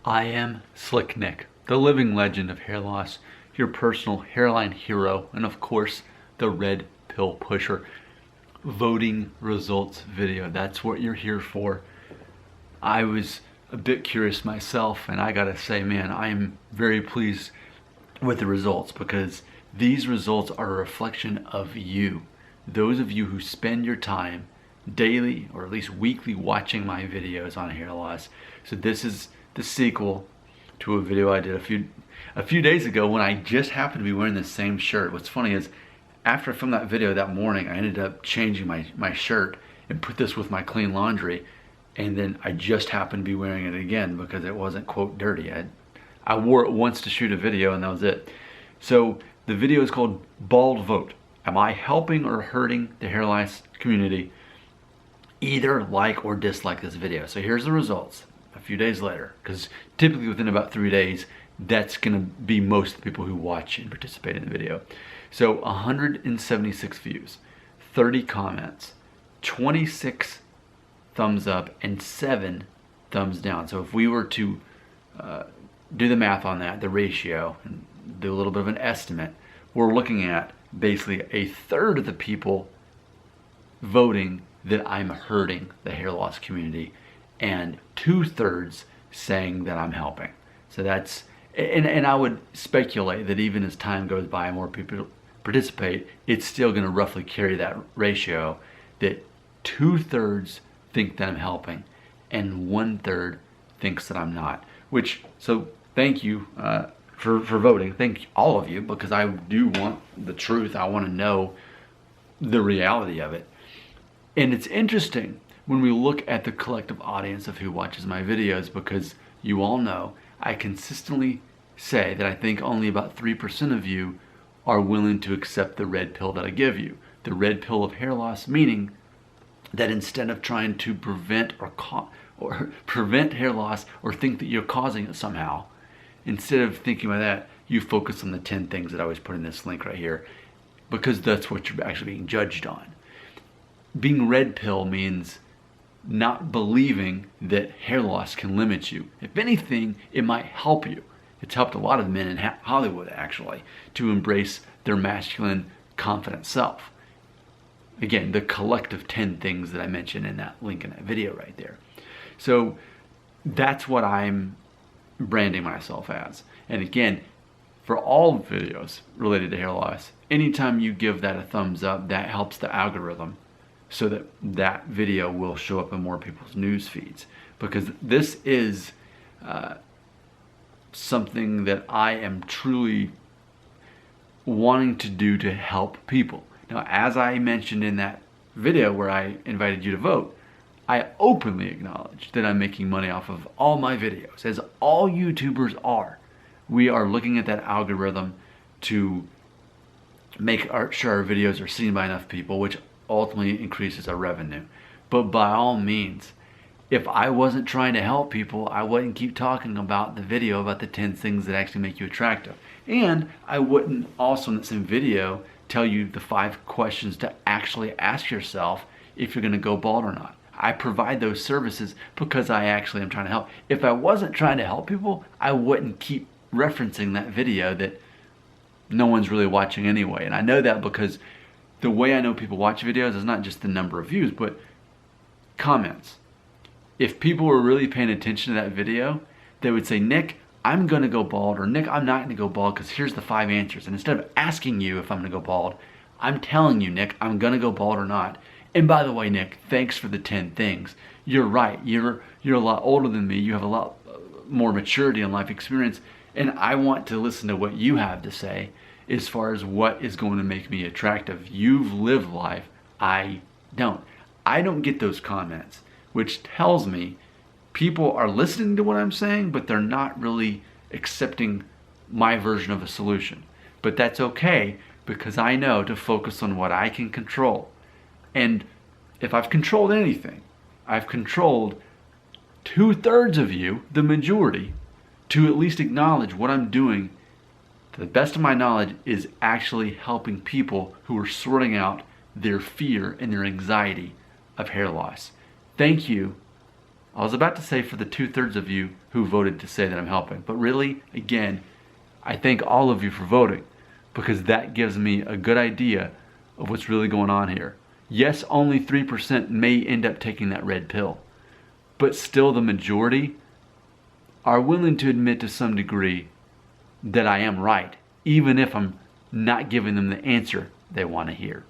I am Slick Nick, the living legend of hair loss, your personal hairline hero, and of course, the red pill pusher. Voting results video, that's what you're here for. I was a bit curious myself, and I gotta say, man, I am very pleased with the results because these results are a reflection of you. Those of you who spend your time daily or at least weekly watching my videos on hair loss. So this is the sequel to a video I did a few days ago when I just happened to be wearing the same shirt. What's funny is after I filmed that video that morning, I ended up changing my shirt and put this with my clean laundry, and then I just happened to be wearing it again because it wasn't, quote, dirty. I wore it once to shoot a video and that was it. So the video is called Bald Vote. Am I helping or hurting the hair loss community? Either like or dislike this video. So here's the results a few days later, because typically within about 3 days, that's gonna be most of the people who watch and participate in the video. So 176 views, 30 comments, 26 thumbs up, and 7 thumbs down. So if we were to do the math on that, the ratio, and do a little bit of an estimate, we're looking at basically a third of the people voting that I'm hurting the hair loss community, and 2/3 saying that I'm helping. So that's, and I would speculate that even as time goes by and more people participate, it's still going to roughly carry that ratio, that 2/3 think that I'm helping and 1/3 thinks that I'm not. Which, so thank you for voting. Thank all of you, because I do want the truth. I want to know the reality of it. And it's interesting when we look at the collective audience of who watches my videos, because you all know I consistently say that I think only about 3% of you are willing to accept the red pill that I give you. The red pill of hair loss, meaning that instead of trying to prevent or prevent hair loss or think that you're causing it somehow, instead of thinking about that, you focus on the 10 things that I always put in this link right here, because that's what you're actually being judged on. Being red pill means not believing that hair loss can limit you. If anything, it might help you. It's helped a lot of men in Hollywood, actually, to embrace their masculine, confident self. Again, the collective 10 things that I mentioned in that link in that video right there. So that's what I'm branding myself as. And again, for all videos related to hair loss, anytime you give that a thumbs up, that helps the algorithm so that that video will show up in more people's news feeds. Because this is something that I am truly wanting to do to help people. Now, as I mentioned in that video where I invited you to vote, I openly acknowledge that I'm making money off of all my videos, as all YouTubers are. We are looking at that algorithm to make sure our videos are seen by enough people, which ultimately increases our revenue. But by all means, if I wasn't trying to help people, I wouldn't keep talking about the video about the 10 things that actually make you attractive. And I wouldn't also in the same video tell you the 5 questions to actually ask yourself if you're going to go bald or not. I provide those services because I actually am trying to help. If I wasn't trying to help people, I wouldn't keep referencing that video that no one's really watching anyway. And I know that because the way I know people watch videos is not just the number of views, but comments. If people were really paying attention to that video, they would say, Nick, I'm going to go bald, or Nick, I'm not going to go bald because here's the 5 answers. And instead of asking you if I'm going to go bald, I'm telling you, Nick, I'm going to go bald or not. And by the way, Nick, thanks for the 10 things. You're right. You're a lot older than me. You have a lot more maturity and life experience. And I want to listen to what you have to say as far as what is going to make me attractive. You've lived life. I don't. I don't get those comments, which tells me people are listening to what I'm saying, but they're not really accepting my version of a solution. But that's okay, because I know to focus on what I can control. And if I've controlled anything, I've controlled 2/3 of you, the majority, to at least acknowledge what I'm doing, to the best of my knowledge, is actually helping people who are sorting out their fear and their anxiety of hair loss. Thank you I was about to say for the 2/3 of you who voted to say that I'm helping, but really, again, I thank all of you for voting, because that gives me a good idea of what's really going on here. Yes, only 3% may end up taking that red pill, but still the majority are willing to admit to some degree that I am right, even if I'm not giving them the answer they want to hear.